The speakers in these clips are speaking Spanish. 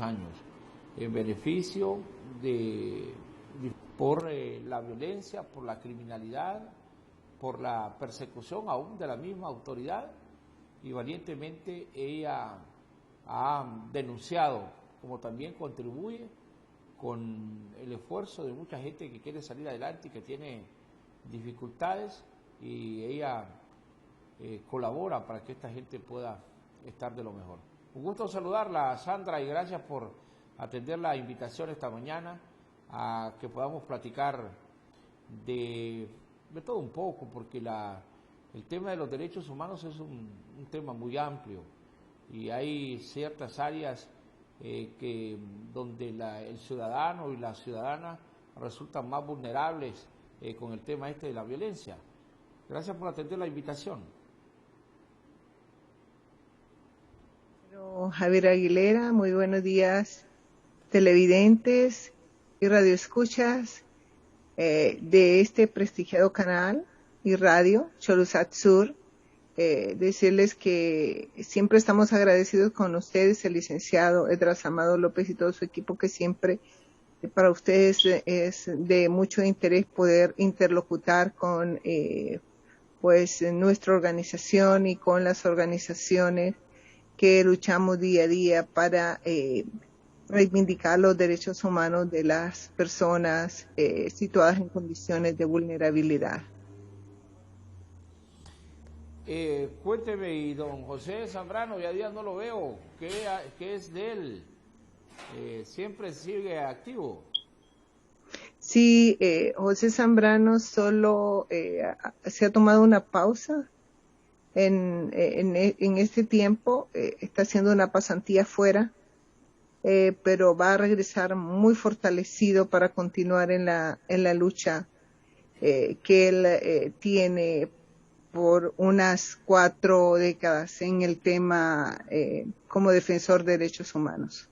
años, en beneficio por la violencia, por la criminalidad, por la persecución aún de la misma autoridad, y valientemente ella ha denunciado, como también contribuye con el esfuerzo de mucha gente que quiere salir adelante y que tiene dificultades, y ella colabora para que esta gente pueda estar de lo mejor. Un gusto saludarla, Sandra, y gracias por atender la invitación esta mañana a que podamos platicar de todo un poco, porque el tema de los derechos humanos es un tema muy amplio y hay ciertas áreas donde el ciudadano y la ciudadana resultan más vulnerables con el tema de la violencia. Gracias por atender la invitación. Javier Aguilera, muy buenos días, televidentes y radioescuchas de este prestigiado canal y radio, Cholusat Sur. Decirles que siempre estamos agradecidos con ustedes, el licenciado Edras Amado López y todo su equipo, que siempre para ustedes es de mucho interés poder interlocutar con pues nuestra organización y con las organizaciones que luchamos día a día para reivindicar los derechos humanos de las personas situadas en condiciones de vulnerabilidad. Cuénteme, y don José Zambrano, ya día no lo veo, ¿qué es de él? ¿Siempre sigue activo? Sí, José Zambrano solo se ha tomado una pausa en este tiempo, está haciendo una pasantía fuera, pero va a regresar muy fortalecido para continuar en la lucha que él tiene por unas 4 décadas en el tema como defensor de derechos humanos.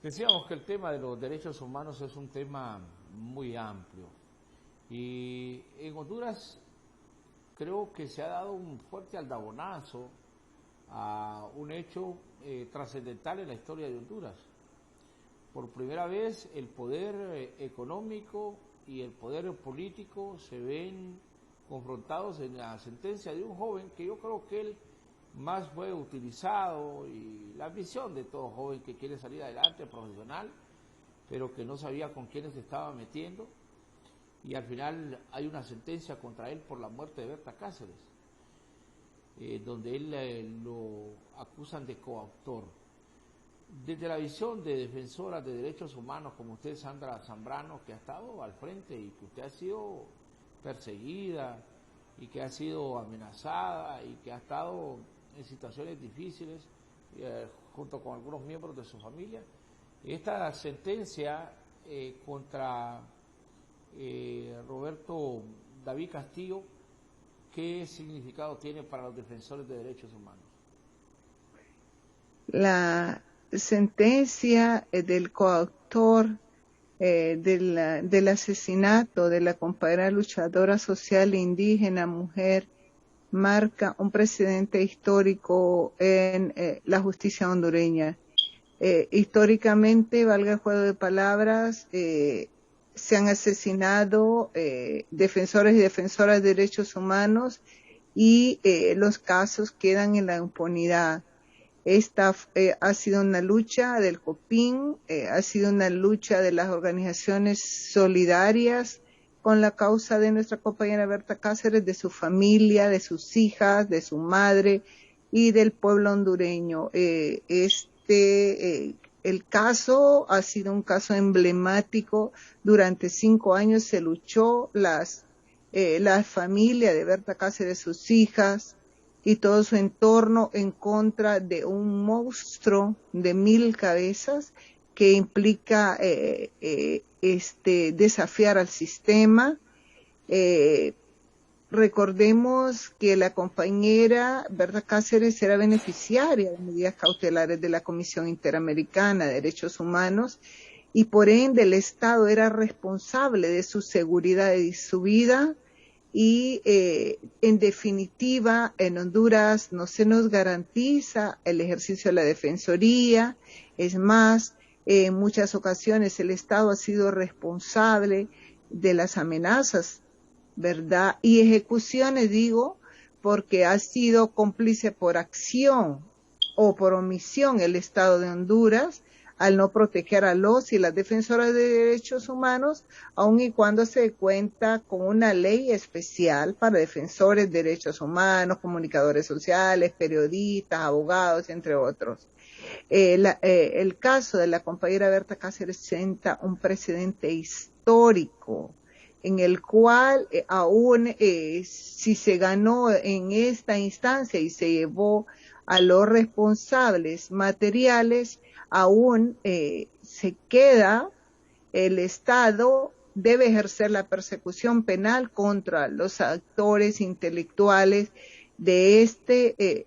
Decíamos que el tema de los derechos humanos es un tema muy amplio, y en Honduras creo que se ha dado un fuerte aldabonazo a un hecho trascendental en la historia de Honduras. Por primera vez el poder económico y el poder político se ven confrontados en la sentencia de un joven que yo creo que él más fue utilizado, y la ambición de todo joven que quiere salir adelante, profesional, pero que no sabía con quiénes se estaba metiendo, y al final hay una sentencia contra él por la muerte de Berta Cáceres, donde él lo acusan de coautor. Desde la visión de defensora de derechos humanos como usted, Sandra Zambrano, que ha estado al frente y que usted ha sido perseguida y que ha sido amenazada y que ha estado en situaciones difíciles junto con algunos miembros de su familia, esta sentencia contra Roberto David Castillo, ¿qué significado tiene para los defensores de derechos humanos? La sentencia del coautor del asesinato de la compañera luchadora social indígena, mujer, marca un precedente histórico en la justicia hondureña. Históricamente, valga el juego de palabras, se han asesinado defensores y defensoras de derechos humanos, y los casos quedan en la impunidad. Esta ha sido una lucha del COPIN, ha sido una lucha de las organizaciones solidarias con la causa de nuestra compañera Berta Cáceres, de su familia, de sus hijas, de su madre y del pueblo hondureño. El caso ha sido un caso emblemático. Durante 5 años se luchó la familia de Berta Cáceres, sus hijas y todo su entorno en contra de un monstruo de 1000 cabezas que implica desafiar al sistema. Recordemos que la compañera Berta Cáceres era beneficiaria de medidas cautelares de la Comisión Interamericana de Derechos Humanos, y por ende el Estado era responsable de su seguridad y su vida, y en definitiva en Honduras no se nos garantiza el ejercicio de la defensoría. Es más, en muchas ocasiones el Estado ha sido responsable de las amenazas, ¿verdad? Y ejecuciones, digo, porque ha sido cómplice por acción o por omisión el Estado de Honduras al no proteger a los y las defensoras de derechos humanos, aun y cuando se cuenta con una ley especial para defensores de derechos humanos, comunicadores sociales, periodistas, abogados, entre otros. El caso de la compañera Berta Cáceres sienta un precedente histórico en el cual aún si se ganó en esta instancia y se llevó a los responsables materiales, aún se queda, el Estado debe ejercer la persecución penal contra los actores intelectuales de este,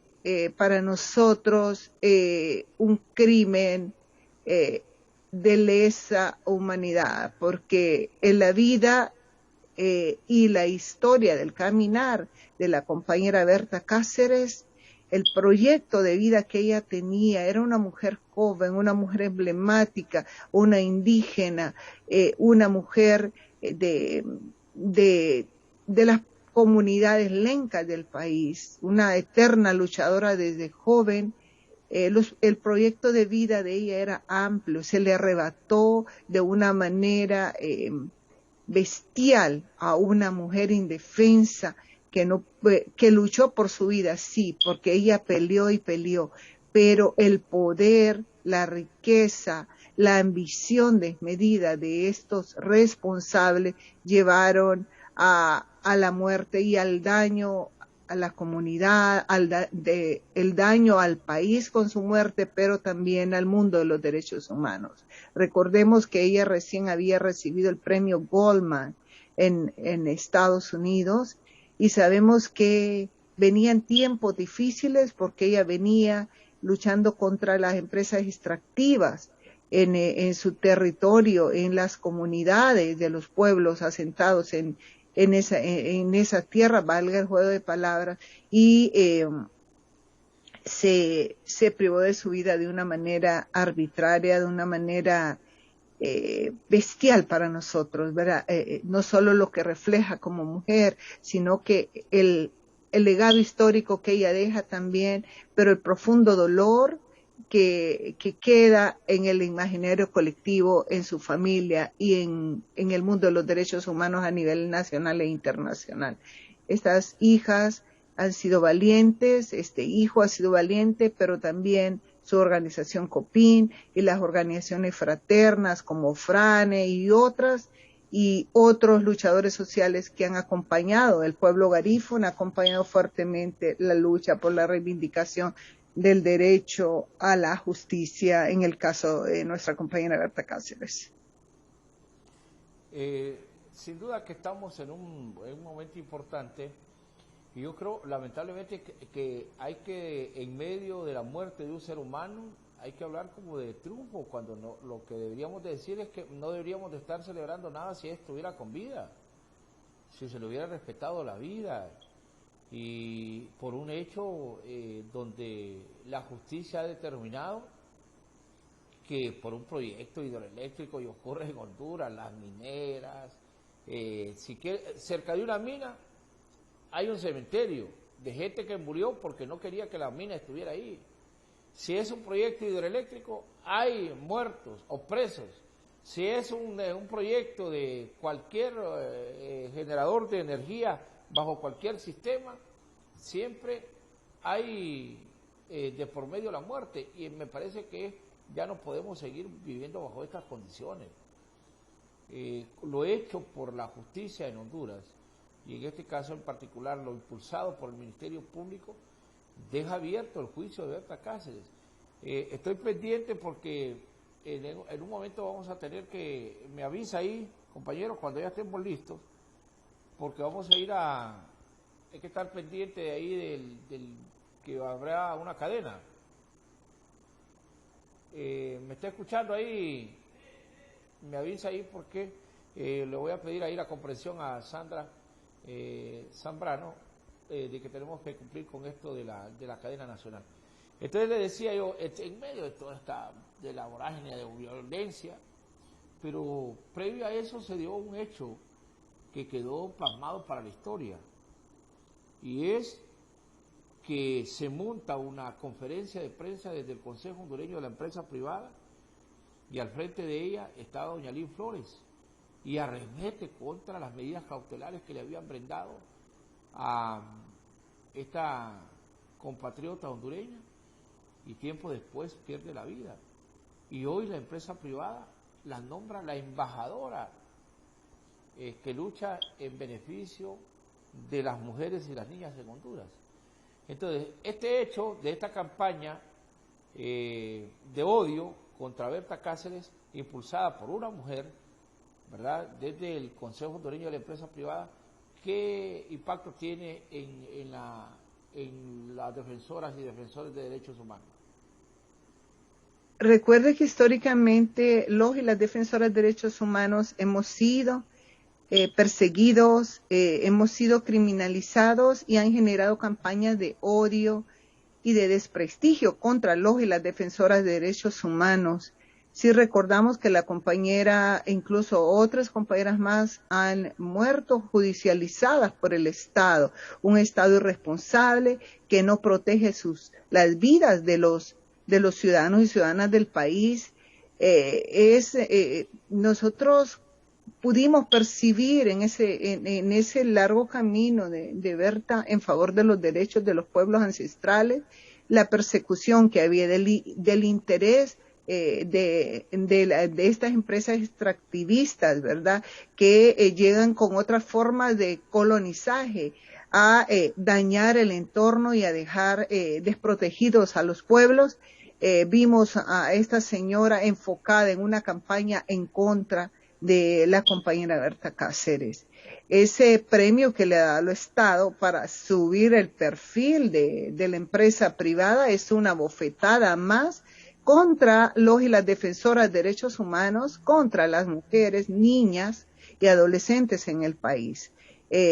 para nosotros, un crimen de lesa humanidad, porque en la vida y la historia del caminar de la compañera Berta Cáceres, el proyecto de vida que ella tenía, era una mujer joven, una mujer emblemática, una indígena, una mujer de las comunidades lencas del país, una eterna luchadora desde joven. El proyecto de vida de ella era amplio, se le arrebató de una manera bestial a una mujer indefensa que luchó por su vida, sí, porque ella peleó y peleó, pero el poder, la riqueza, la ambición desmedida de estos responsables llevaron a la muerte y al daño a la comunidad, el daño al país con su muerte, pero también al mundo de los derechos humanos. Recordemos que ella recién había recibido el premio Goldman en Estados Unidos, y sabemos que venían tiempos difíciles porque ella venía luchando contra las empresas extractivas en su territorio, en las comunidades de los pueblos asentados en esa tierra, valga el juego de palabras, y se privó de su vida de una manera arbitraria, de una manera bestial para nosotros, ¿verdad? No solo lo que refleja como mujer, sino que el legado histórico que ella deja también, pero el profundo dolor que queda en el imaginario colectivo, en su familia y en el mundo de los derechos humanos a nivel nacional e internacional. Estas hijas han sido valientes, este hijo ha sido valiente, pero también su organización COPIN y las organizaciones fraternas como FRANE y otros luchadores sociales que han acompañado, el pueblo garífuna ha acompañado fuertemente la lucha por la reivindicación del derecho a la justicia en el caso de nuestra compañera Berta Cáceres. Sin duda que estamos en un momento importante. Y yo creo, lamentablemente, que hay que, en medio de la muerte de un ser humano, hay que hablar como de triunfo, cuando no, lo que deberíamos de decir es que no deberíamos de estar celebrando nada si estuviera con vida, si se le hubiera respetado la vida, y por un hecho donde la justicia ha determinado que por un proyecto hidroeléctrico y ocurre en Honduras, las mineras, cerca de una mina, hay un cementerio de gente que murió porque no quería que la mina estuviera ahí. Si es un proyecto hidroeléctrico, hay muertos o presos. Si es un proyecto de cualquier generador de energía bajo cualquier sistema, siempre hay de por medio la muerte. Y me parece que ya no podemos seguir viviendo bajo estas condiciones. Lo hecho por la justicia en Honduras, y en este caso en particular lo impulsado por el Ministerio Público, deja abierto el juicio de Berta Cáceres. Estoy pendiente porque en un momento vamos a tener que, me avisa ahí, compañeros, cuando ya estemos listos, porque vamos a ir hay que estar pendiente de ahí del que habrá una cadena. ¿Me está escuchando ahí? Me avisa ahí porque le voy a pedir ahí la comprensión a Sandra, Zambrano, de que tenemos que cumplir con esto de la cadena nacional. Entonces le decía yo, en medio de toda esta, de la vorágine de violencia, pero previo a eso se dio un hecho que quedó plasmado para la historia, y es que se monta una conferencia de prensa desde el Consejo Hondureño de la Empresa Privada, y al frente de ella está doña Lynn Flores, y arremete contra las medidas cautelares que le habían brindado a esta compatriota hondureña, y tiempo después pierde la vida. Y hoy la empresa privada la nombra la embajadora que lucha en beneficio de las mujeres y las niñas en Honduras. Entonces, este hecho de esta campaña de odio contra Berta Cáceres, impulsada por una mujer, ¿verdad?, desde el Consejo Hondureño de la Empresa Privada, ¿qué impacto tiene en las defensoras y defensores de derechos humanos? Recuerde que históricamente los y las defensoras de derechos humanos hemos sido perseguidos, hemos sido criminalizados y han generado campañas de odio y de desprestigio contra los y las defensoras de derechos humanos. Si recordamos que la compañera e incluso otras compañeras más han muerto judicializadas por el Estado, un Estado irresponsable que no protege las vidas de los ciudadanos y ciudadanas del país. Nosotros pudimos percibir en ese largo camino de Berta en favor de los derechos de los pueblos ancestrales, la persecución que había del interés de estas empresas extractivistas, ¿verdad?, que llegan con otras formas de colonizaje a dañar el entorno y a dejar desprotegidos a los pueblos. Vimos a esta señora enfocada en una campaña en contra de la compañera Berta Cáceres. Ese premio que le da el Estado para subir el perfil de la empresa privada es una bofetada más contra los y las defensoras de derechos humanos, contra las mujeres, niñas y adolescentes en el país.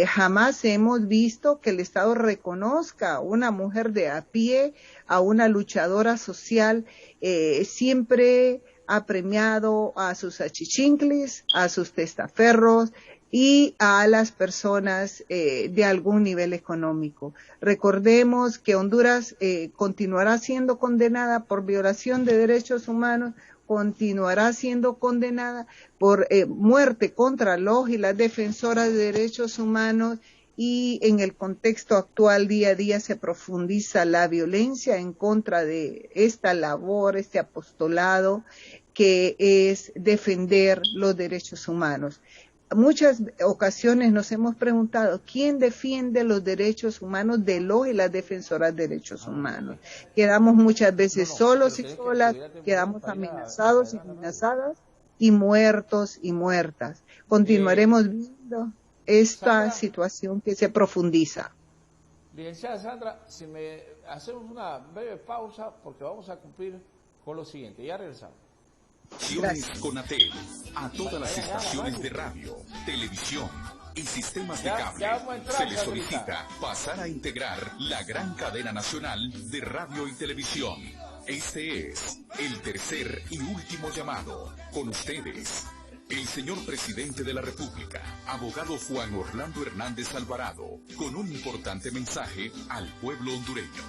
Jamás hemos visto que el Estado reconozca a una mujer de a pie, a una luchadora social. Siempre ha premiado a sus achichincles, a sus testaferros y a las personas de algún nivel económico. Recordemos que Honduras continuará siendo condenada por violación de derechos humanos, continuará siendo condenada por muerte contra los y las defensoras de derechos humanos, y en el contexto actual día a día se profundiza la violencia en contra de esta labor, este apostolado que es defender los derechos humanos. Muchas ocasiones nos hemos preguntado, ¿quién defiende los derechos humanos de los y las defensoras de derechos humanos? Quedamos muchas veces solos y solas, quedamos amenazados y amenazadas, y muertos y muertas. Continuaremos viendo esta situación que se profundiza. Licenciada Sandra, si me hacemos una breve pausa, porque vamos a cumplir con lo siguiente. Ya regresamos. Conatel a todas las estaciones de radio, televisión y sistemas de cable se les solicita pasar a integrar la gran cadena nacional de radio y televisión. Este es el tercer y último llamado. Con ustedes, el señor presidente de la República, abogado Juan Orlando Hernández Alvarado, con un importante mensaje al pueblo hondureño.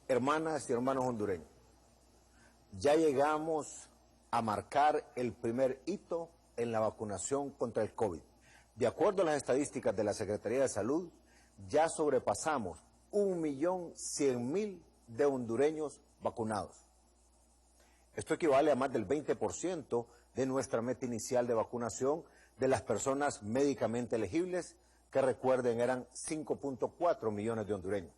Hermanas y hermanos hondureños, ya llegamos a marcar el primer hito en la vacunación contra el COVID. De acuerdo a las estadísticas de la Secretaría de Salud, ya sobrepasamos 1.100.000 de hondureños vacunados. Esto equivale a más del 20% de nuestra meta inicial de vacunación de las personas médicamente elegibles, que recuerden eran 5.4 millones de hondureños.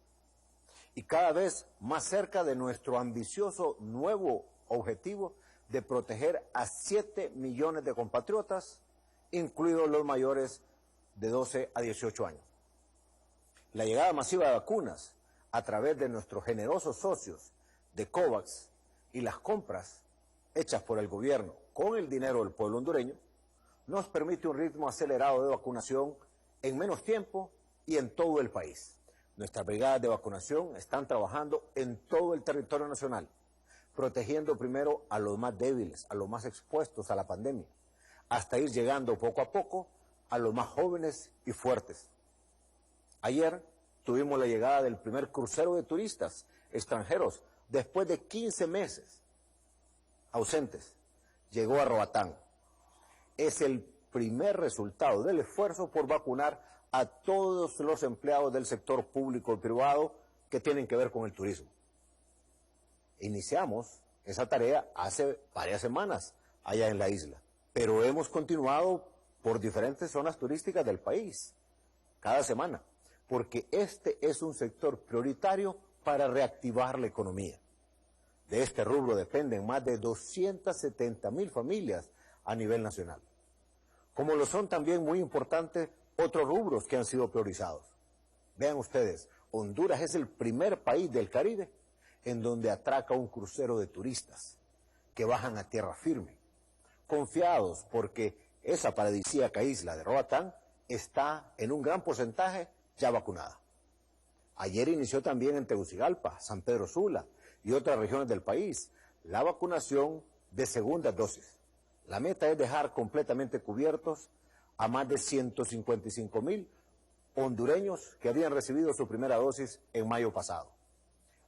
Y cada vez más cerca de nuestro ambicioso nuevo objetivo de proteger a 7 millones de compatriotas, incluidos los mayores de 12 a 18 años. La llegada masiva de vacunas a través de nuestros generosos socios de COVAX y las compras hechas por el gobierno con el dinero del pueblo hondureño nos permite un ritmo acelerado de vacunación en menos tiempo y en todo el país. Nuestras brigadas de vacunación están trabajando en todo el territorio nacional, protegiendo primero a los más débiles, a los más expuestos a la pandemia, hasta ir llegando poco a poco a los más jóvenes y fuertes. Ayer tuvimos la llegada del primer crucero de turistas extranjeros después de 15 meses ausentes. Llegó a Roatán. Es el primer resultado del esfuerzo por vacunar a todos los empleados del sector público y privado que tienen que ver con el turismo. Iniciamos esa tarea hace varias semanas allá en la isla, pero hemos continuado por diferentes zonas turísticas del país, cada semana, porque este es un sector prioritario para reactivar la economía. De este rubro dependen más de 270,000 familias a nivel nacional. Como lo son también muy importantes otros rubros que han sido priorizados. Vean ustedes, Honduras es el primer país del Caribe en donde atraca un crucero de turistas que bajan a tierra firme, confiados porque esa paradisíaca isla de Roatán está en un gran porcentaje ya vacunada. Ayer inició también en Tegucigalpa, San Pedro Sula y otras regiones del país la vacunación de segundas dosis. La meta es dejar completamente cubiertos a más de 155,000 hondureños que habían recibido su primera dosis en mayo pasado.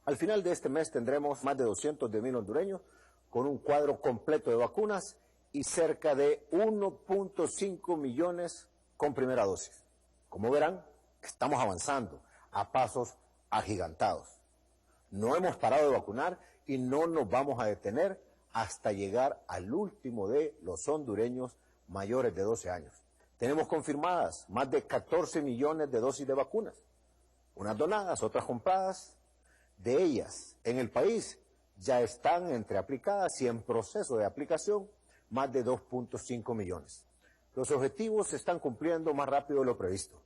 Al final de este mes tendremos más de 210,000 hondureños con un cuadro completo de vacunas y cerca de 1.5 millones con primera dosis. Como verán, estamos avanzando a pasos agigantados. No hemos parado de vacunar y no nos vamos a detener hasta llegar al último de los hondureños mayores de 12 años. Tenemos confirmadas más de 14 millones de dosis de vacunas, unas donadas, otras compradas. De ellas, en el país, ya están entre aplicadas y en proceso de aplicación más de 2.5 millones. Los objetivos se están cumpliendo más rápido de lo previsto.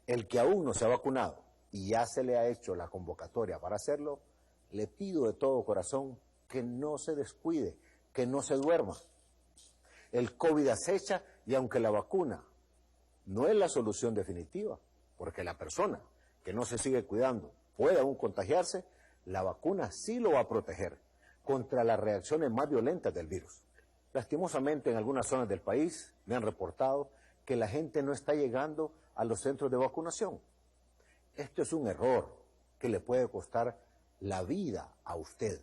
El que aún no se ha vacunado y ya se le ha hecho la convocatoria para hacerlo, le pido de todo corazón que no se descuide, que no se duerma. El COVID acecha y aunque la vacuna no es la solución definitiva, porque la persona que no se sigue cuidando puede aún contagiarse, la vacuna sí lo va a proteger contra las reacciones más violentas del virus. Lastimosamente en algunas zonas del país me han reportado que la gente no está llegando a los centros de vacunación. Esto es un error que le puede costar la vida a usted,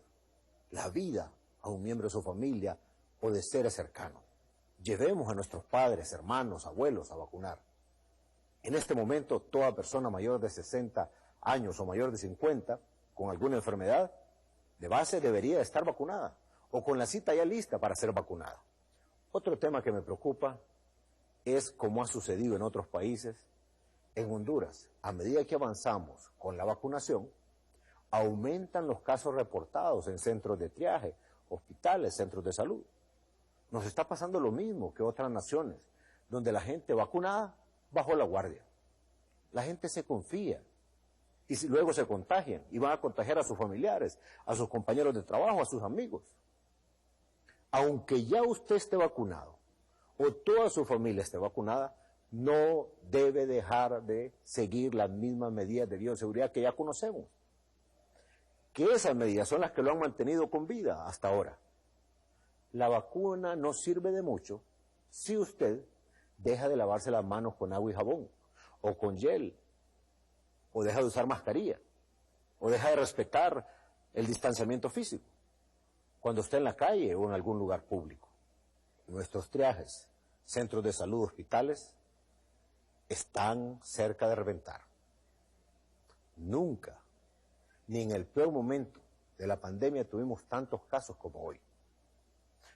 la vida a un miembro de su familia o de seres cercanos. Llevemos a nuestros padres, hermanos, abuelos a vacunar. En este momento, toda persona mayor de 60 años o mayor de 50, con alguna enfermedad, de base debería estar vacunada o con la cita ya lista para ser vacunada. Otro tema que me preocupa es, como ha sucedido en otros países, en Honduras, a medida que avanzamos con la vacunación, aumentan los casos reportados en centros de triaje, hospitales, centros de salud. Nos está pasando lo mismo que otras naciones, donde la gente vacunada bajó la guardia. La gente se confía y luego se contagian y van a contagiar a sus familiares, a sus compañeros de trabajo, a sus amigos. Aunque ya usted esté vacunado o toda su familia esté vacunada, no debe dejar de seguir las mismas medidas de bioseguridad que ya conocemos. Que esas medidas son las que lo han mantenido con vida hasta ahora. La vacuna no sirve de mucho si usted deja de lavarse las manos con agua y jabón, o con gel, o deja de usar mascarilla, o deja de respetar el distanciamiento físico, cuando esté en la calle o en algún lugar público. Nuestros triajes, centros de salud, hospitales, están cerca de reventar. Nunca, ni en el peor momento de la pandemia tuvimos tantos casos como hoy.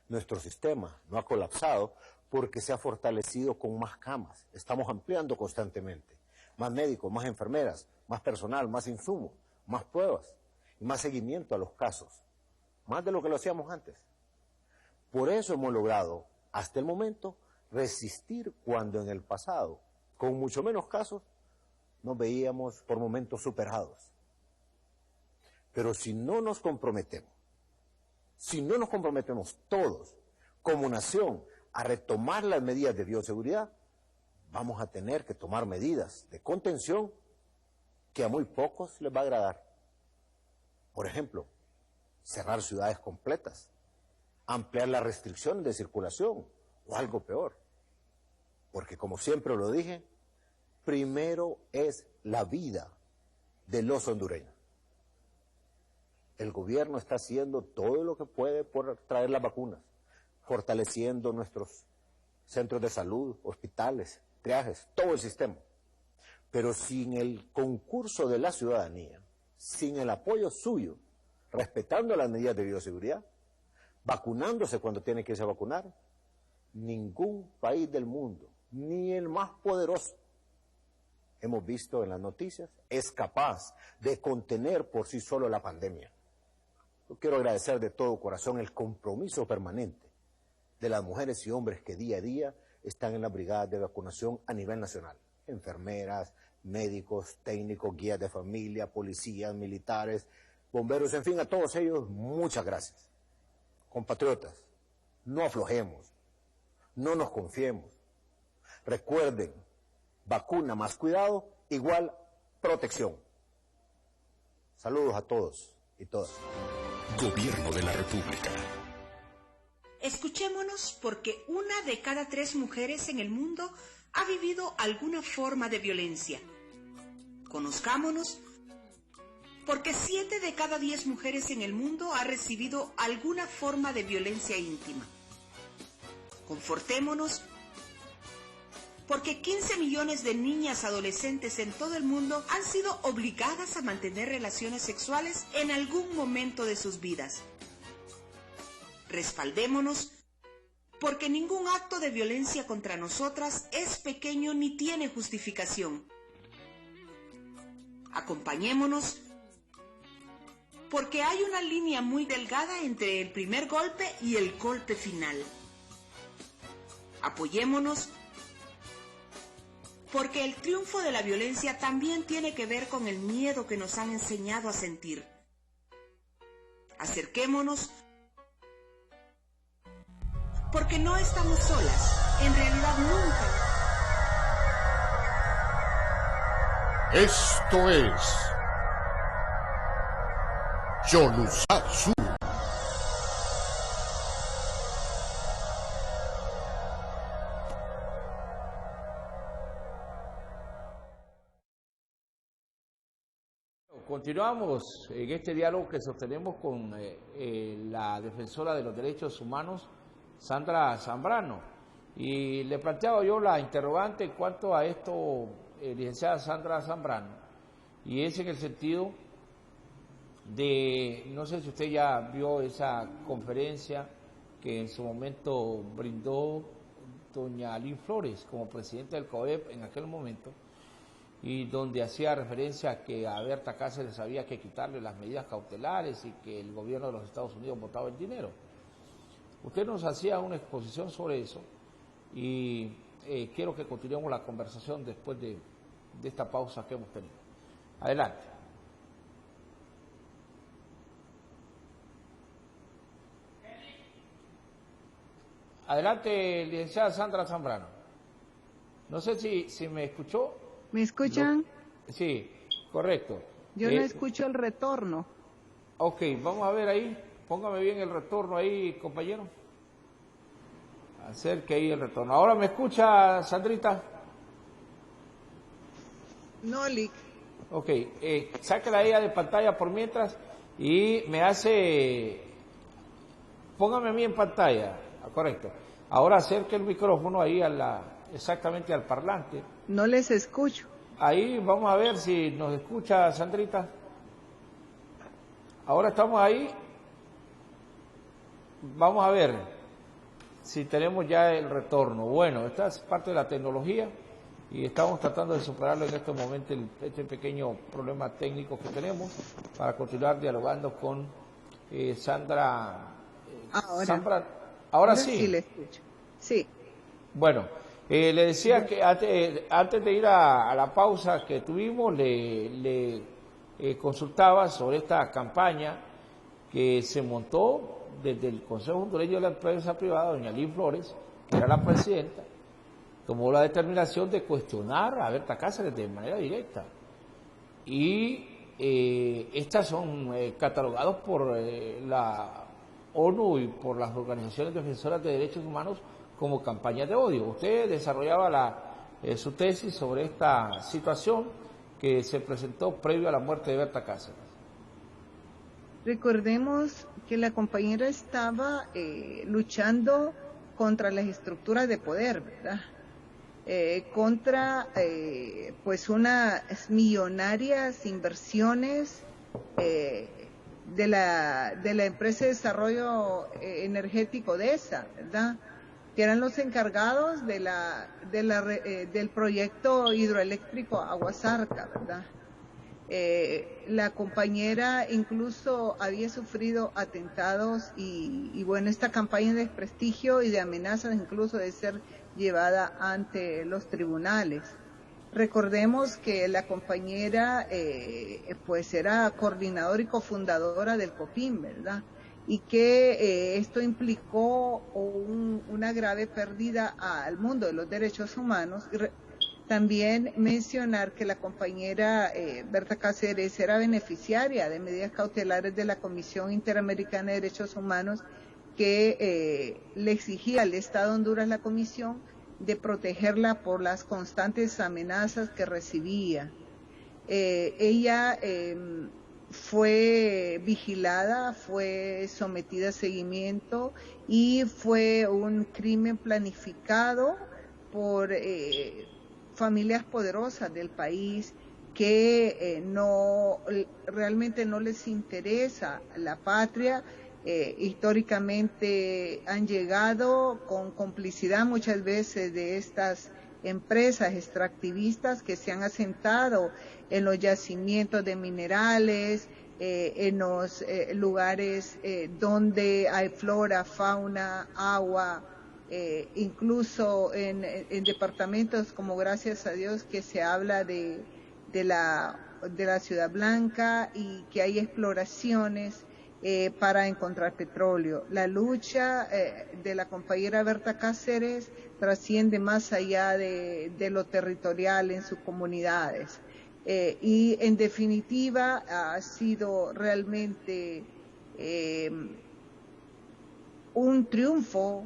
Nuestro sistema no ha colapsado porque se ha fortalecido con más camas. Estamos ampliando constantemente. Más médicos, más enfermeras, más personal, más insumos, más pruebas y más seguimiento a los casos. Más de lo que lo hacíamos antes. Por eso hemos logrado, hasta el momento, resistir cuando en el pasado, con mucho menos casos, nos veíamos por momentos superados. Pero si no nos comprometemos todos como nación a retomar las medidas de bioseguridad, vamos a tener que tomar medidas de contención que a muy pocos les va a agradar. Por ejemplo, cerrar ciudades completas, ampliar las restricciones de circulación o algo peor. Porque como siempre lo dije, primero es la vida de los hondureños. El gobierno está haciendo todo lo que puede por traer las vacunas, fortaleciendo nuestros centros de salud, hospitales, triajes, todo el sistema. Pero sin el concurso de la ciudadanía, sin el apoyo suyo, respetando las medidas de bioseguridad, vacunándose cuando tiene que irse a vacunar, ningún país del mundo, ni el más poderoso, hemos visto en las noticias, es capaz de contener por sí solo la pandemia. Yo quiero agradecer de todo corazón el compromiso permanente de las mujeres y hombres que día a día están en las brigadas de vacunación a nivel nacional. Enfermeras, médicos, técnicos, guías de familia, policías, militares, bomberos, en fin, a todos ellos, muchas gracias. Compatriotas, no aflojemos, no nos confiemos. Recuerden, vacuna más cuidado igual protección. Saludos a todos y todas. Gobierno de la República. Escuchémonos, porque 1 de cada 3 mujeres en el mundo ha vivido alguna forma de violencia. Conozcámonos, porque 7 de cada 10 mujeres en el mundo ha recibido alguna forma de violencia íntima. Confortémonos, porque 15 millones de niñas adolescentes en todo el mundo han sido obligadas a mantener relaciones sexuales en algún momento de sus vidas. Respaldémonos, porque ningún acto de violencia contra nosotras es pequeño ni tiene justificación. Acompañémonos, porque hay una línea muy delgada entre el primer golpe y el golpe final. Apoyémonos, porque el triunfo de la violencia también tiene que ver con el miedo que nos han enseñado a sentir. Acerquémonos, porque no estamos solas, en realidad nunca. Esto es Cholusat Sur. Continuamos en este diálogo que sostenemos con la defensora de los derechos humanos, Sandra Zambrano. Y le planteaba yo la interrogante en cuanto a esto, licenciada Sandra Zambrano, y es en el sentido de, no sé si usted ya vio esa conferencia que en su momento brindó doña Lynn Flores como presidenta del COEP en aquel momento, y donde hacía referencia a que a Berta Cáceres había que quitarle las medidas cautelares y que el gobierno de los Estados Unidos botaba el dinero. Usted nos hacía una exposición sobre eso y quiero que continuemos la conversación después de esta pausa que hemos tenido. Adelante. Adelante, licenciada Sandra Zambrano. No sé si me escuchó. ¿Me escuchan? Sí, correcto. Yo no escucho el retorno. Ok, vamos a ver ahí. Póngame bien el retorno ahí, compañero. Acerque ahí el retorno. ¿Ahora me escucha, Sandrita? No, Lick. Ok, sáquela ella de pantalla por mientras y me hace... Póngame a mí en pantalla. Correcto. Ahora acerque el micrófono ahí exactamente al parlante. No les escucho. Ahí vamos a ver si nos escucha, Sandrita. Ahora estamos ahí. Vamos a ver si tenemos ya el retorno. Bueno, esta es parte de la tecnología y estamos tratando de superarlo en estos momentos, este pequeño problema técnico que tenemos, para continuar dialogando con Sandra. Ahora sí. Sí, le escucho. Sí. Bueno, le decía que antes de ir a la pausa que tuvimos, le consultaba sobre esta campaña que se montó desde el Consejo Hondureño de la Empresa Privada, doña Lynn Flores, que era la presidenta, tomó la determinación de cuestionar a Berta Cáceres de manera directa. Y estas son catalogados por la ONU y por las organizaciones defensoras de derechos humanos como campañas de odio. Usted desarrollaba su tesis sobre esta situación que se presentó previo a la muerte de Berta Cáceres. Recordemos que la compañera estaba luchando contra las estructuras de poder, ¿verdad? Contra pues unas millonarias inversiones de la empresa de desarrollo energético de esa, ¿verdad? Que eran los encargados del proyecto hidroeléctrico Aguasarca, ¿verdad? La compañera incluso había sufrido atentados y bueno, esta campaña de desprestigio y de amenazas incluso de ser llevada ante los tribunales. Recordemos que la compañera pues era coordinadora y cofundadora del COPIM, ¿verdad? Y que esto implicó una grave pérdida al mundo de los derechos humanos. También mencionar que la compañera Berta Cáceres era beneficiaria de medidas cautelares de la Comisión Interamericana de Derechos Humanos que le exigía al Estado de Honduras la comisión de protegerla por las constantes amenazas que recibía. Ella fue vigilada, fue sometida a seguimiento y fue un crimen planificado por familias poderosas del país que realmente no les interesa la patria. Históricamente han llegado con complicidad muchas veces de estas empresas extractivistas que se han asentado en los yacimientos de minerales, en los lugares donde hay flora, fauna, agua, incluso en departamentos como, gracias a Dios, que se habla de la Ciudad Blanca y que hay exploraciones para encontrar petróleo. La lucha de la compañera Berta Cáceres trasciende más allá de lo territorial en sus comunidades. Y en definitiva ha sido realmente un triunfo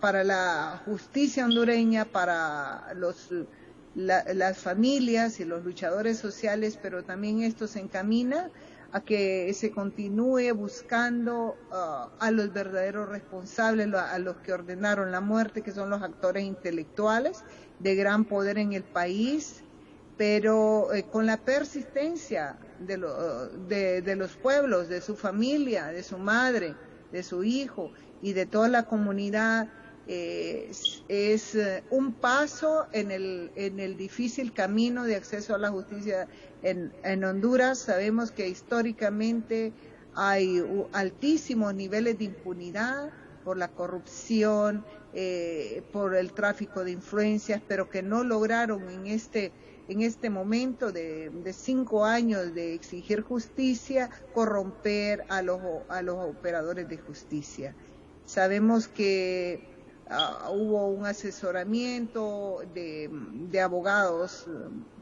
para la justicia hondureña, para las familias y los luchadores sociales, pero también esto se encamina a que se continúe buscando a los verdaderos responsables, a los que ordenaron la muerte, que son los actores intelectuales de gran poder en el país, pero con la persistencia de los pueblos, de su familia, de su madre, de su hijo y de toda la comunidad. Es un paso en el difícil camino de acceso a la justicia en Honduras. Sabemos que históricamente hay altísimos niveles de impunidad por la corrupción, por el tráfico de influencias, pero que no lograron en este momento de 5 años de exigir justicia, corromper a los operadores de justicia. Sabemos que hubo un asesoramiento de abogados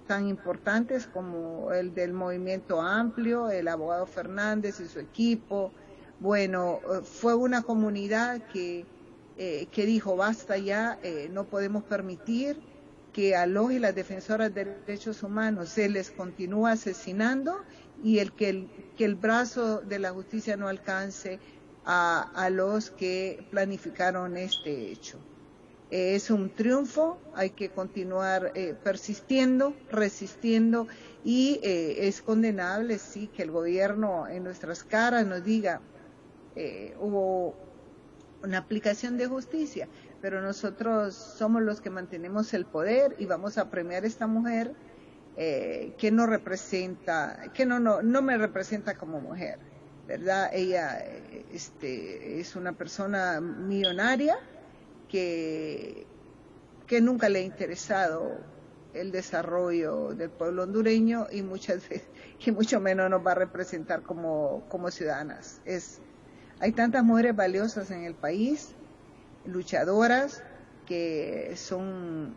tan importantes como el del Movimiento Amplio, el abogado Fernández y su equipo. Bueno, fue una comunidad que dijo basta ya, no podemos permitir que a los y las defensoras de derechos humanos se les continúa asesinando y que el brazo de la justicia no alcance a los que planificaron este hecho. Es un triunfo, hay que continuar persistiendo, resistiendo y es condenable, sí, que el gobierno en nuestras caras nos diga hubo una aplicación de justicia, pero nosotros somos los que mantenemos el poder y vamos a premiar a esta mujer que no me representa como mujer, ¿verdad? Ella es una persona millonaria que nunca le ha interesado el desarrollo del pueblo hondureño y muchas veces, y mucho menos nos va a representar como ciudadanas. Hay tantas mujeres valiosas en el país, luchadoras, que son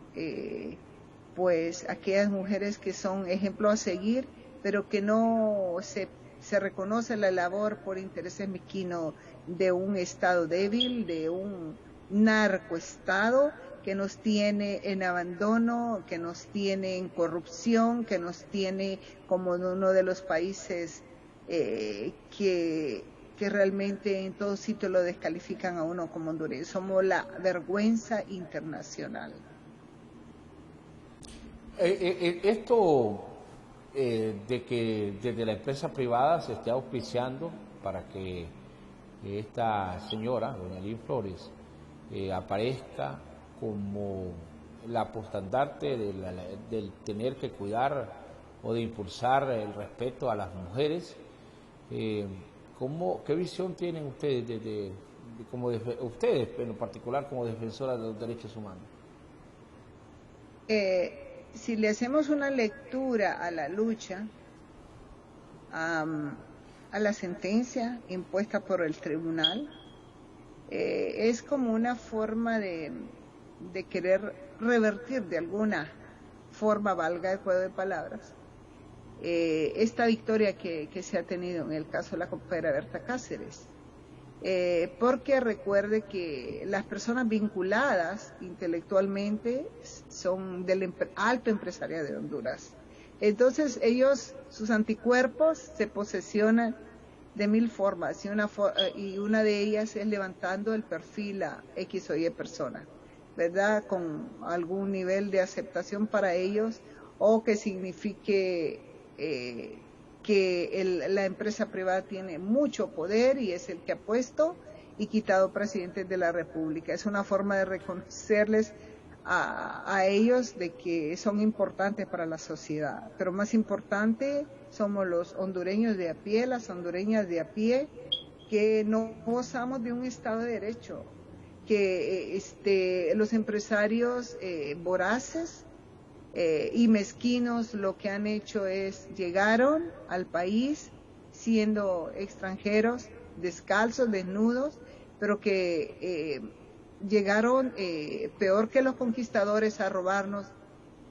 pues aquellas mujeres que son ejemplo a seguir, pero que no se reconoce la labor por intereses mezquinos de un Estado débil, de un narcoestado que nos tiene en abandono, que nos tiene en corrupción, que nos tiene como uno de los países que realmente en todo sitio lo descalifican a uno como hondureño. Somos la vergüenza internacional. Esto de que desde la empresa privada se esté auspiciando para que esta señora, doña Lynn Flores, aparezca como la apostandarte del tener que cuidar o de impulsar el respeto a las mujeres. ¿Qué visión tienen ustedes, ustedes en particular como defensoras de los derechos humanos? Si le hacemos una lectura a la lucha, a la sentencia impuesta por el tribunal, es como una forma de querer revertir de alguna forma, valga el juego de palabras, esta victoria que se ha tenido en el caso de la compañera Berta Cáceres. Porque recuerde que las personas vinculadas intelectualmente son del alto empresariado de Honduras. Entonces sus anticuerpos se posesionan de mil formas y una de ellas es levantando el perfil a X o Y persona, ¿verdad? Con algún nivel de aceptación para ellos o que signifique que la empresa privada tiene mucho poder y es el que ha puesto y quitado presidentes de la República. Es una forma de reconocerles a ellos de que son importantes para la sociedad, pero más importante somos los hondureños de a pie, las hondureñas de a pie, que no gozamos de un Estado de Derecho, que los empresarios voraces y mezquinos lo que han hecho es llegaron al país siendo extranjeros, descalzos, desnudos, pero que llegaron peor que los conquistadores a robarnos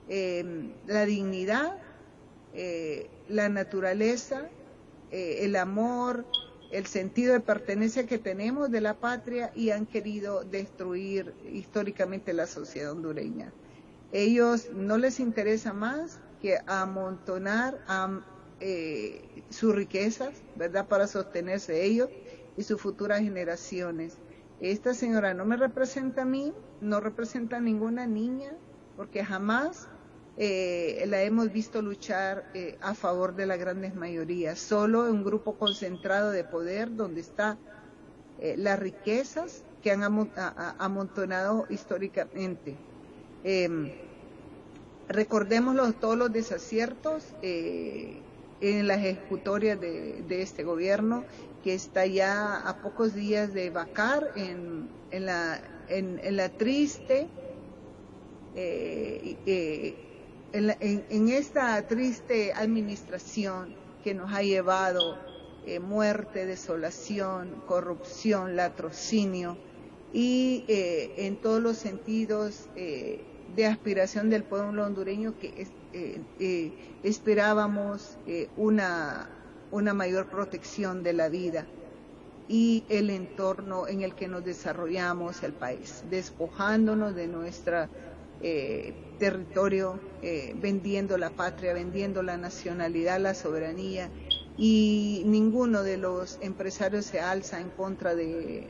la dignidad, la naturaleza, el amor, el sentido de pertenencia que tenemos de la patria y han querido destruir históricamente la sociedad hondureña. Ellos no les interesa más que amontonar sus riquezas, ¿verdad?, para sostenerse ellos y sus futuras generaciones. Esta señora no me representa a mí, no representa a ninguna niña, porque jamás la hemos visto luchar a favor de las grandes mayorías, solo en un grupo concentrado de poder donde están las riquezas que han amontonado históricamente. Recordemos todos los desaciertos en las ejecutorias de este gobierno, que está ya a pocos días de vacar en la triste en esta triste administración que nos ha llevado muerte, desolación, corrupción, latrocinio y en todos los sentidos de aspiración del pueblo hondureño que esperábamos una mayor protección de la vida y el entorno en el que nos desarrollamos el país, despojándonos de nuestra territorio, vendiendo la patria, vendiendo la nacionalidad, la soberanía, y ninguno de los empresarios se alza en contra de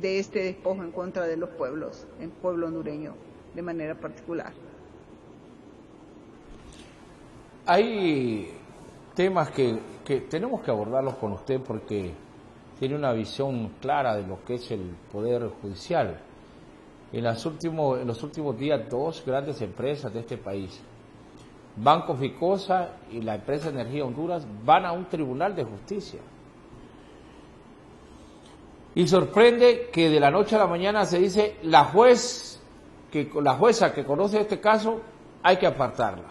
este despojo, en contra de los pueblos, el pueblo hondureño de manera particular. Hay temas que tenemos que abordarlos con usted porque tiene una visión clara de lo que es el Poder Judicial. En los últimos días, dos grandes empresas de este país, Banco Ficosa y la empresa Energía Honduras, van a un tribunal de justicia. Y sorprende que de la noche a la mañana se dice la jueza que conoce este caso hay que apartarla.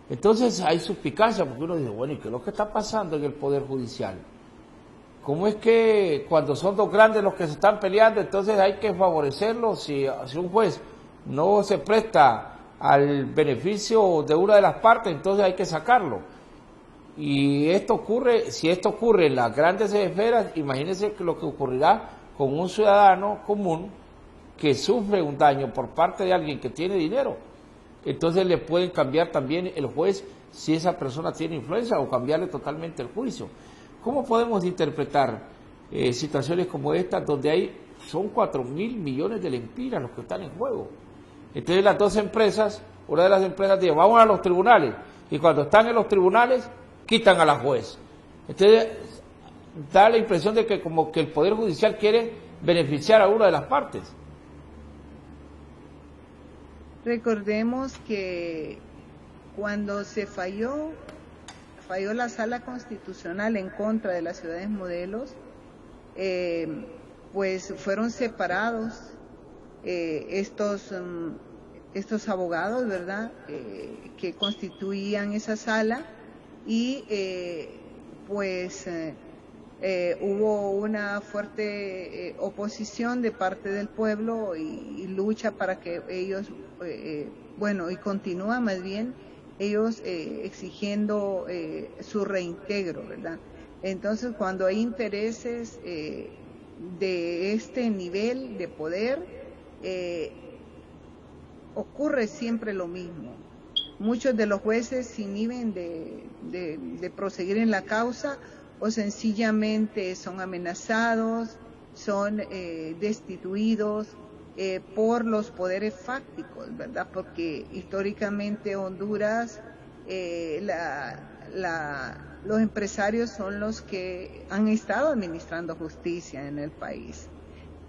Entonces hay suspicacia, porque uno dice, bueno, ¿y qué es lo que está pasando en el Poder Judicial? ¿Cómo es que cuando son dos grandes los que se están peleando, entonces hay que favorecerlos? Si un juez no se presta al beneficio de una de las partes, entonces hay que sacarlo. Y esto ocurre, si esto ocurre en las grandes esferas, imagínense lo que ocurrirá con un ciudadano común que sufre un daño por parte de alguien que tiene dinero. Entonces le pueden cambiar también el juez si esa persona tiene influencia o cambiarle totalmente el juicio. ¿Cómo podemos interpretar situaciones como estas donde son 4.000 millones de lempiras los que están en juego? Entonces las dos empresas, una de las empresas dice, vamos a los tribunales, y cuando están en los tribunales, quitan a la juez. Entonces da la impresión de que como que el Poder Judicial quiere beneficiar a una de las partes. Recordemos que cuando se falló la Sala Constitucional en contra de las ciudades modelos, pues fueron separados estos abogados, ¿verdad?, que constituían esa sala, y hubo una fuerte oposición de parte del pueblo y lucha para que ellos, y continúa más bien ellos exigiendo su reintegro, ¿verdad? Entonces, cuando hay intereses de este nivel de poder, ocurre siempre lo mismo. Muchos de los jueces se inhiben de proseguir en la causa, o sencillamente son amenazados, son destituidos por los poderes fácticos, ¿verdad? Porque históricamente Honduras, los empresarios son los que han estado administrando justicia en el país.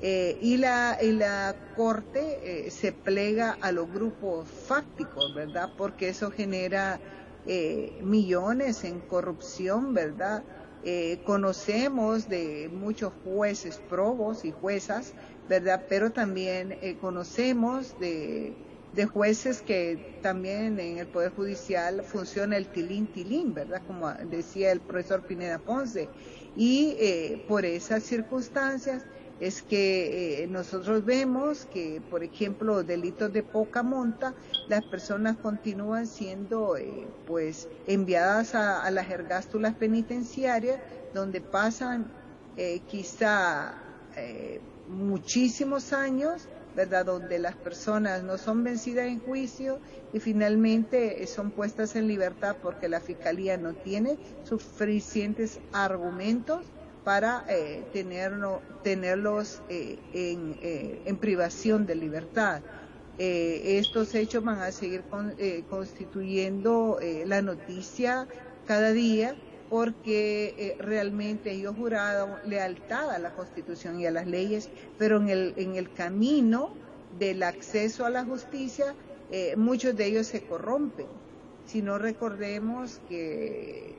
Y la Corte se plega a los grupos fácticos, ¿verdad? Porque eso genera millones en corrupción, ¿verdad? Conocemos de muchos jueces probos y juezas, ¿verdad? Pero también conocemos de jueces que también en el Poder Judicial funciona el tilín, ¿verdad? Como decía el profesor Pineda Ponce. Y por esas circunstancias es que nosotros vemos que, por ejemplo, delitos de poca monta, las personas continúan siendo enviadas a las ergástulas penitenciarias, donde pasan quizá muchísimos años, ¿verdad?, donde las personas no son vencidas en juicio y finalmente son puestas en libertad porque la Fiscalía no tiene suficientes argumentos para tenerlos en privación de libertad. Estos hechos van a seguir constituyendo la noticia cada día, porque realmente ellos juraron lealtad a la Constitución y a las leyes, pero en el camino del acceso a la justicia, muchos de ellos se corrompen. Si no, recordemos que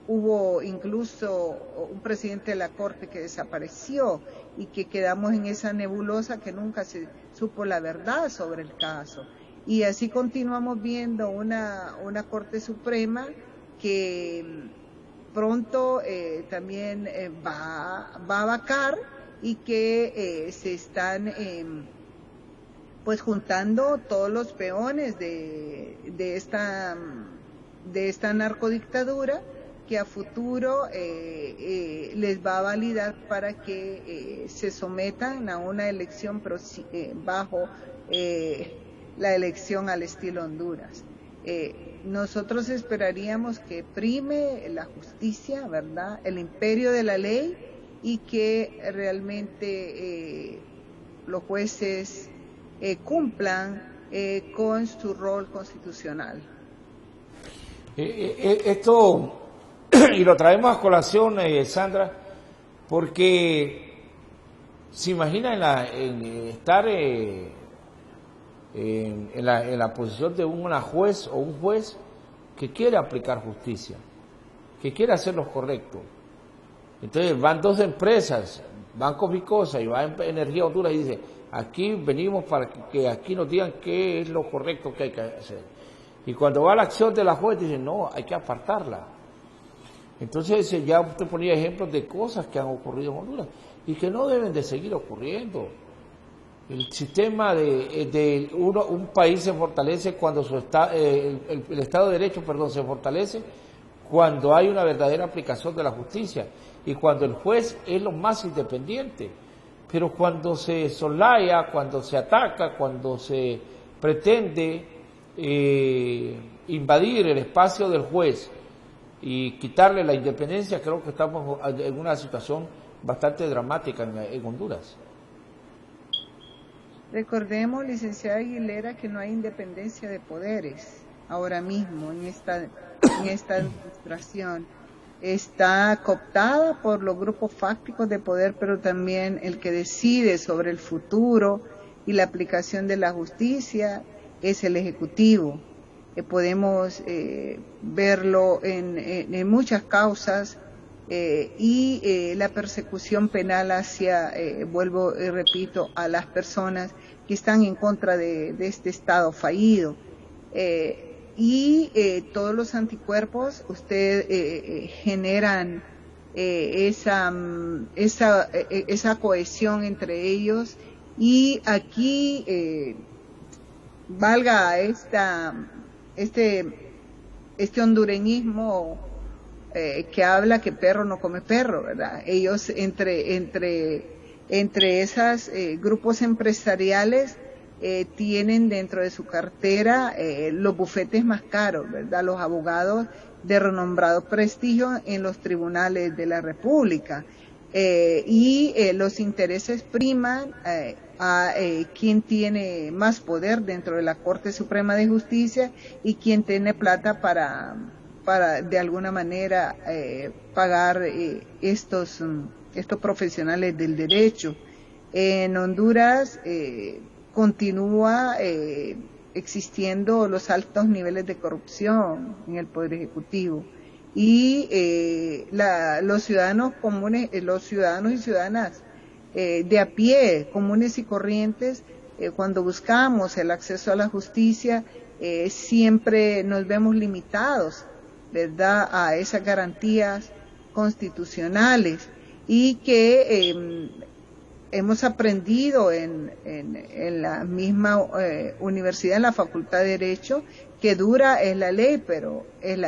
hubo incluso un presidente de la Corte que desapareció y que quedamos en esa nebulosa que nunca se supo la verdad sobre el caso. Y así continuamos viendo una Corte Suprema que pronto también va a vacar, y que se están juntando todos los peones de esta narcodictadura, que a futuro les va a validar para que se sometan a una elección, pero bajo la elección al estilo Honduras. Nosotros esperaríamos que prime la justicia, ¿verdad?, el imperio de la ley, y que realmente los jueces cumplan con su rol constitucional. Esto, y lo traemos a colación, Sandra, porque se imagina estar en la posición de una juez o un juez que quiere aplicar justicia, que quiere hacer lo correcto. Entonces van dos empresas, Banco Ficosa y va Energía Honduras, y dice, aquí venimos para que aquí nos digan qué es lo correcto que hay que hacer. Y cuando va la acción de la juez, dicen, no, hay que apartarla. Entonces ya usted ponía ejemplos de cosas que han ocurrido en Honduras y que no deben de seguir ocurriendo. El sistema de un país se fortalece cuando el Estado de Derecho, se fortalece cuando hay una verdadera aplicación de la justicia y cuando el juez es lo más independiente. Pero cuando se solaya, cuando se ataca, cuando se pretende invadir el espacio del juez y quitarle la independencia, creo que estamos en una situación bastante dramática en Honduras. Recordemos, licenciada Aguilera, que no hay independencia de poderes ahora mismo en esta administración. Está cooptada por los grupos fácticos de poder, pero también el que decide sobre el futuro y la aplicación de la justicia es el Ejecutivo. Podemos verlo en muchas causas y la persecución penal hacia, vuelvo y repito, a las personas que están en contra de este Estado fallido. Todos los anticuerpos generan esa cohesión entre ellos, y aquí valga este hondureñismo que habla que perro no come perro, ¿verdad? Ellos entre esas grupos empresariales tienen dentro de su cartera los bufetes más caros, ¿verdad? Los abogados de renombrado prestigio en los tribunales de la República, y los intereses priman a quien tiene más poder dentro de la Corte Suprema de Justicia y quien tiene plata para de alguna manera pagar estos profesionales del derecho. En Honduras continúa existiendo los altos niveles de corrupción en el Poder Ejecutivo, y los ciudadanos comunes, los ciudadanos y ciudadanas de a pie, comunes y corrientes, cuando buscamos el acceso a la justicia, siempre nos vemos limitados, ¿verdad?, a esas garantías constitucionales, y que hemos aprendido en la misma universidad, en la Facultad de Derecho, que dura es la ley, pero en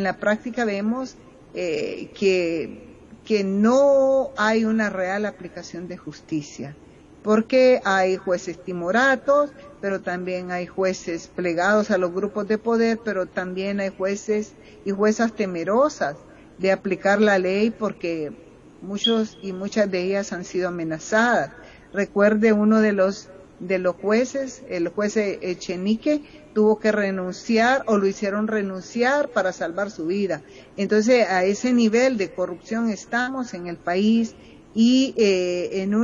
la práctica vemos que no hay una real aplicación de justicia, porque hay jueces timoratos, pero también hay jueces plegados a los grupos de poder, pero también hay jueces y juezas temerosas de aplicar la ley porque muchos y muchas de ellas han sido amenazadas. Recuerde, uno de los jueces, el juez Echenique, tuvo que renunciar o lo hicieron renunciar para salvar su vida. Entonces, a ese nivel de corrupción estamos en el país, y en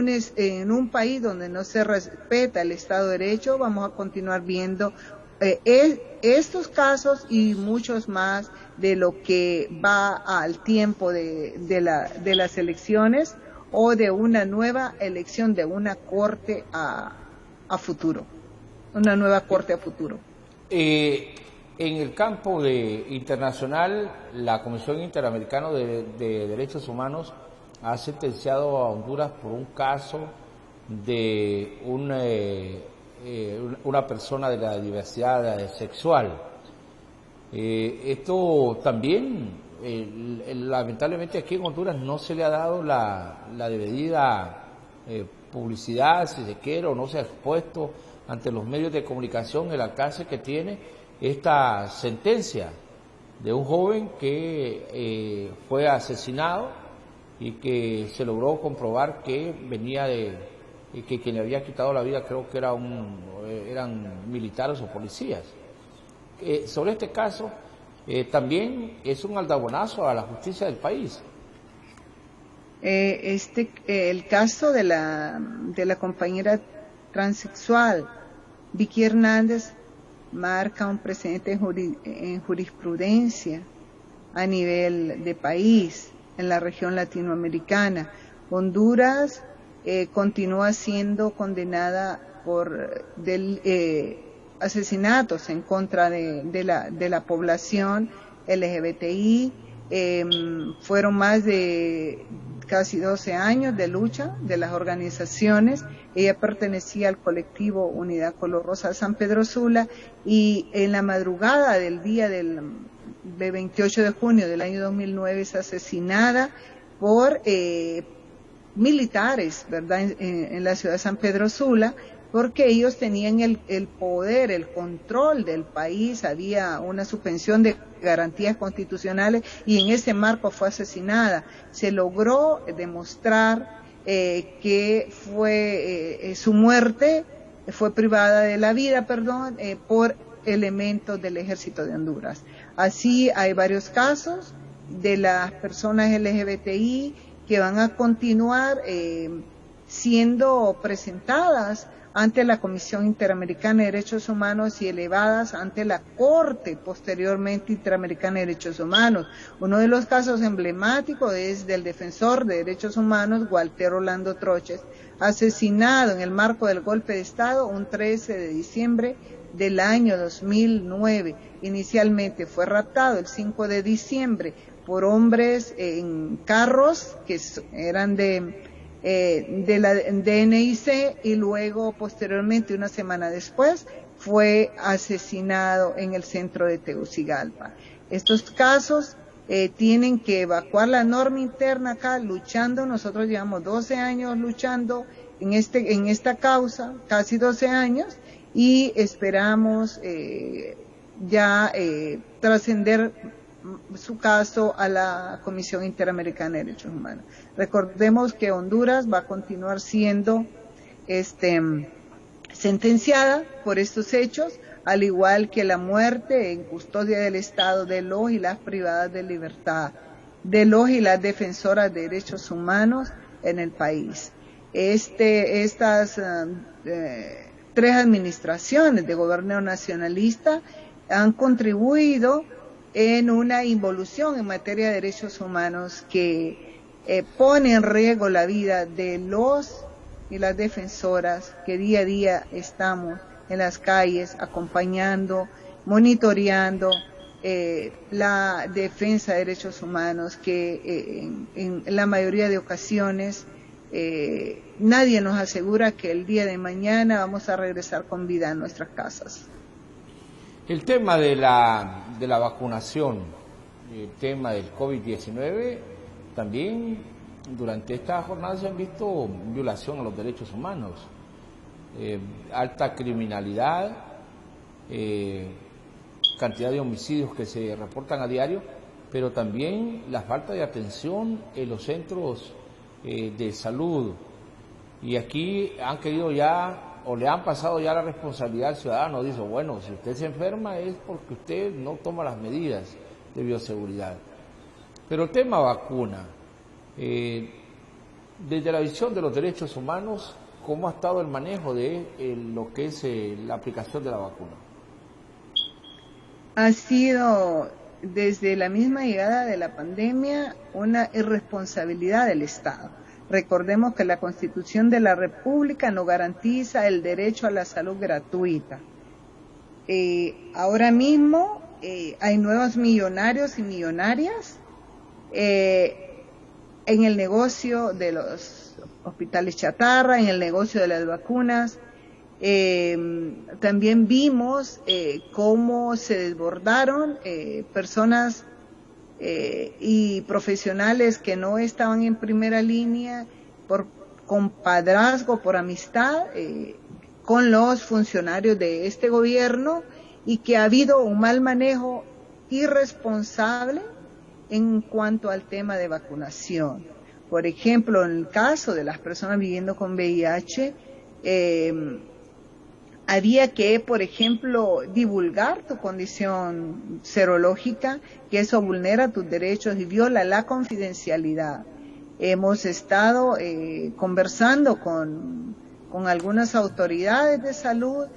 un país donde no se respeta el Estado de Derecho, vamos a continuar viendo estos casos y muchos más de lo que va al tiempo de las elecciones o de una nueva elección de una corte a futuro, una nueva corte a futuro. En el campo internacional, la Comisión Interamericana de Derechos Humanos ha sentenciado a Honduras por un caso de una persona de la diversidad sexual. Esto también, lamentablemente aquí en Honduras no se le ha dado la debida publicidad, si se quiere, o no se ha expuesto ante los medios de comunicación el alcance que tiene esta sentencia de un joven que fue asesinado y que se logró comprobar que venía que quien le había quitado la vida creo que eran militares o policías. Sobre este caso, también es un aldabonazo a la justicia del país. El caso de la compañera transexual Vicky Hernández marca un precedente en jurisprudencia a nivel de país, en la región latinoamericana. Honduras continúa siendo condenada por asesinatos en contra de la población LGBTI. Fueron más de casi 12 años de lucha de las organizaciones. Ella pertenecía al colectivo Unidad Color Rosa San Pedro Sula, y en la madrugada del día del 28 de junio del año 2009 es asesinada por militares, ¿verdad?, en la ciudad de San Pedro Sula, porque ellos tenían el poder, el control del país. Había una suspensión de garantías constitucionales y en ese marco fue asesinada. Se logró demostrar que su muerte fue privada de la vida, por elementos del Ejército de Honduras. Así hay varios casos de las personas LGBTI que van a continuar siendo presentadas ante la Comisión Interamericana de Derechos Humanos y elevadas ante la Corte posteriormente Interamericana de Derechos Humanos. Uno de los casos emblemáticos es del defensor de derechos humanos, Walter Orlando Troches, asesinado en el marco del golpe de Estado un 13 de diciembre del año 2009. Inicialmente fue raptado el 5 de diciembre por hombres en carros que eran de la DNIC, y luego posteriormente, una semana después, fue asesinado en el centro de Tegucigalpa. Estos casos tienen que evacuar la norma interna acá, luchando. Nosotros llevamos 12 años luchando en esta causa, casi 12 años, y esperamos trascender su caso a la Comisión Interamericana de Derechos Humanos. Recordemos que Honduras va a continuar siendo sentenciada por estos hechos, al igual que la muerte en custodia del Estado de los y las privadas de libertad, de los y las defensoras de derechos humanos en el país. Estas 3 administraciones de gobierno nacionalista han contribuido en una involución en materia de derechos humanos que pone en riesgo la vida de los y las defensoras que día a día estamos en las calles acompañando, monitoreando la defensa de derechos humanos, que en la mayoría de ocasiones nadie nos asegura que el día de mañana vamos a regresar con vida a nuestras casas. El tema de la vacunación, el tema del COVID-19, también durante esta jornada se han visto violación a los derechos humanos, alta criminalidad, cantidad de homicidios que se reportan a diario, pero también la falta de atención en los centros de salud. Y aquí han querido ya, o le han pasado ya la responsabilidad al ciudadano. Dice, bueno, si usted se enferma es porque usted no toma las medidas de bioseguridad. Pero el tema vacuna, desde la visión de los derechos humanos, ¿cómo ha estado el manejo de lo que es la aplicación de la vacuna? Ha sido, desde la misma llegada de la pandemia, una irresponsabilidad del Estado. Recordemos que la Constitución de la República no garantiza el derecho a la salud gratuita. Ahora mismo hay nuevos millonarios y millonarias en el negocio de los hospitales chatarra, en el negocio de las vacunas. También vimos cómo se desbordaron personas y profesionales que no estaban en primera línea por compadrazgo, por amistad con los funcionarios de este gobierno, y que ha habido un mal manejo irresponsable en cuanto al tema de vacunación. Por ejemplo, en el caso de las personas viviendo con VIH, había que, por ejemplo, divulgar tu condición serológica, que eso vulnera tus derechos y viola la confidencialidad. Hemos estado conversando con algunas autoridades de salud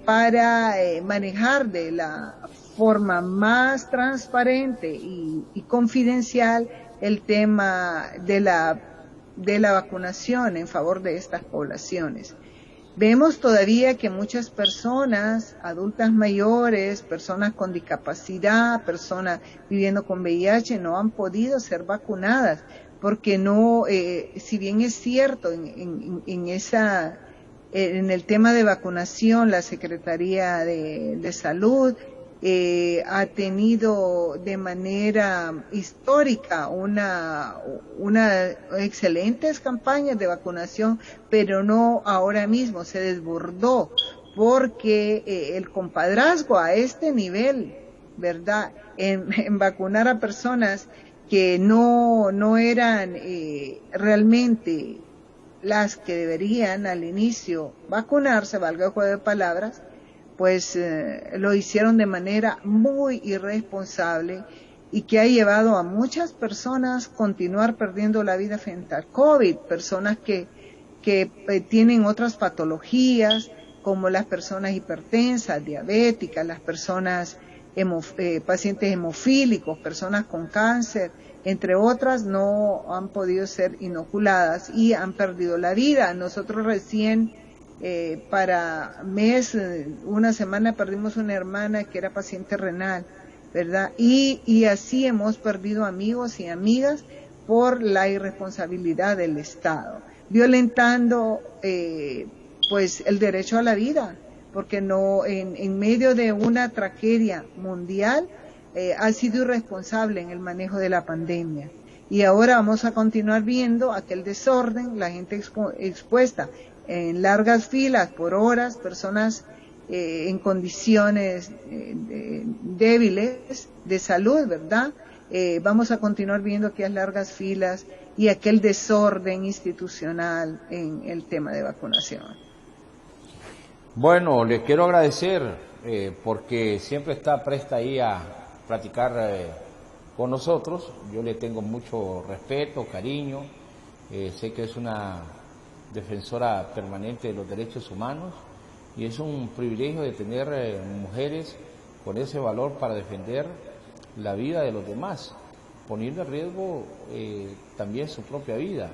para manejar de la forma más transparente y confidencial el tema de la de la vacunación en favor de estas poblaciones. Vemos todavía que muchas personas, adultas mayores, personas con discapacidad, personas viviendo con VIH, no han podido ser vacunadas, porque no, si bien es cierto, en el tema de vacunación, la Secretaría de Salud ha tenido de manera histórica una excelentes campañas de vacunación, pero no ahora mismo, se desbordó porque el compadrazgo a este nivel, ¿verdad?, en vacunar a personas que no eran realmente las que deberían al inicio vacunarse, valga el juego de palabras, pues lo hicieron de manera muy irresponsable y que ha llevado a muchas personas continuar perdiendo la vida frente al COVID, personas que tienen otras patologías, como las personas hipertensas, diabéticas, las personas pacientes hemofílicos, personas con cáncer, entre otras, no han podido ser inoculadas y han perdido la vida. Nosotros recién para una semana perdimos una hermana que era paciente renal, ¿verdad? Y así hemos perdido amigos y amigas por la irresponsabilidad del Estado, violentando pues el derecho a la vida, porque no en medio de una tragedia mundial ha sido irresponsable en el manejo de la pandemia. Y ahora vamos a continuar viendo aquel desorden, la gente expuesta en largas filas por horas, personas en condiciones débiles de salud, ¿verdad? Vamos a continuar viendo aquellas largas filas y aquel desorden institucional en el tema de vacunación. Bueno, le quiero agradecer porque siempre está presta ahí a platicar con nosotros. Yo le tengo mucho respeto, cariño, sé que es una defensora permanente de los derechos humanos y es un privilegio de tener mujeres con ese valor para defender la vida de los demás, poniendo en riesgo también su propia vida.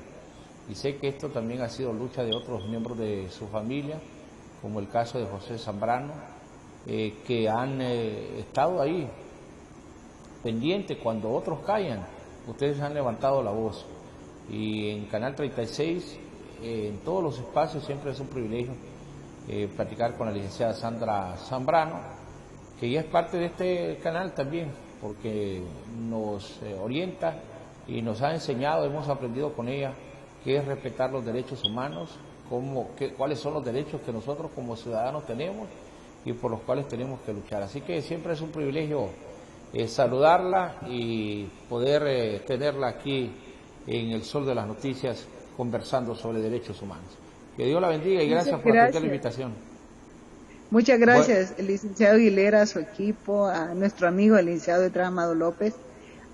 Y sé que esto también ha sido lucha de otros miembros de su familia, como el caso de José Zambrano, que han estado ahí pendientes cuando otros callan. Ustedes han levantado la voz y en Canal 36 en todos los espacios siempre es un privilegio platicar con la licenciada Sandra Zambrano, que ya es parte de este canal también, porque nos orienta y nos ha enseñado, hemos aprendido con ella qué es respetar los derechos humanos, cuáles son los derechos que nosotros como ciudadanos tenemos y por los cuales tenemos que luchar. Así que siempre es un privilegio saludarla y poder tenerla aquí en el Sol de las Noticias conversando sobre derechos humanos. Que Dios la bendiga y gracias por atender la invitación. Muchas gracias, el licenciado Aguilera, a su equipo, a nuestro amigo el licenciado Amado López,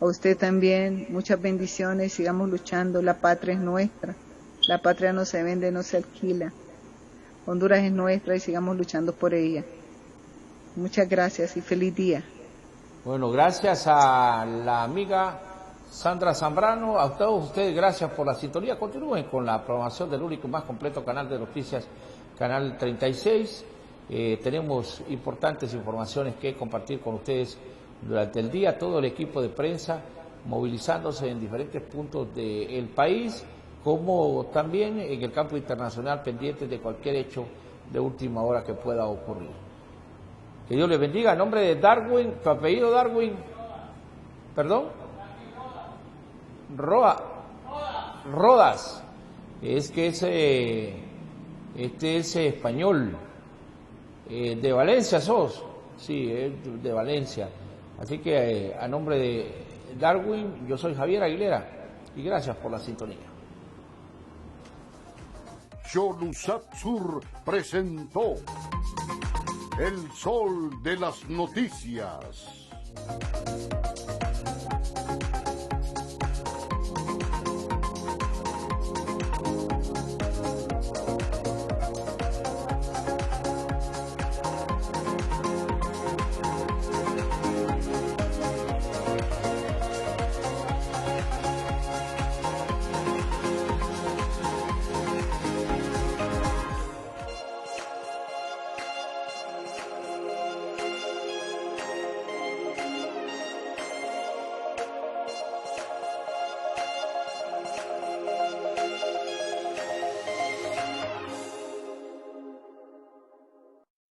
a usted también, muchas bendiciones, sigamos luchando, la patria es nuestra, la patria no se vende, no se alquila, Honduras es nuestra y sigamos luchando por ella. Muchas gracias y feliz día. Bueno, gracias a la amiga Sandra Zambrano, a todos ustedes gracias por la sintonía. Continúen con la programación del único y más completo canal de noticias, Canal 36. Tenemos importantes informaciones que compartir con ustedes durante el día. Todo el equipo de prensa movilizándose en diferentes puntos del país, como también en el campo internacional, pendientes de cualquier hecho de última hora que pueda ocurrir. Que Dios les bendiga. En nombre de Darwin, tu apellido Darwin, perdón. Rodas, es que este es español, de Valencia sos, sí, es de Valencia, así que a nombre de Darwin, yo soy Javier Aguilera y gracias por la sintonía. Cholusat Sur presentó El Sol de las Noticias.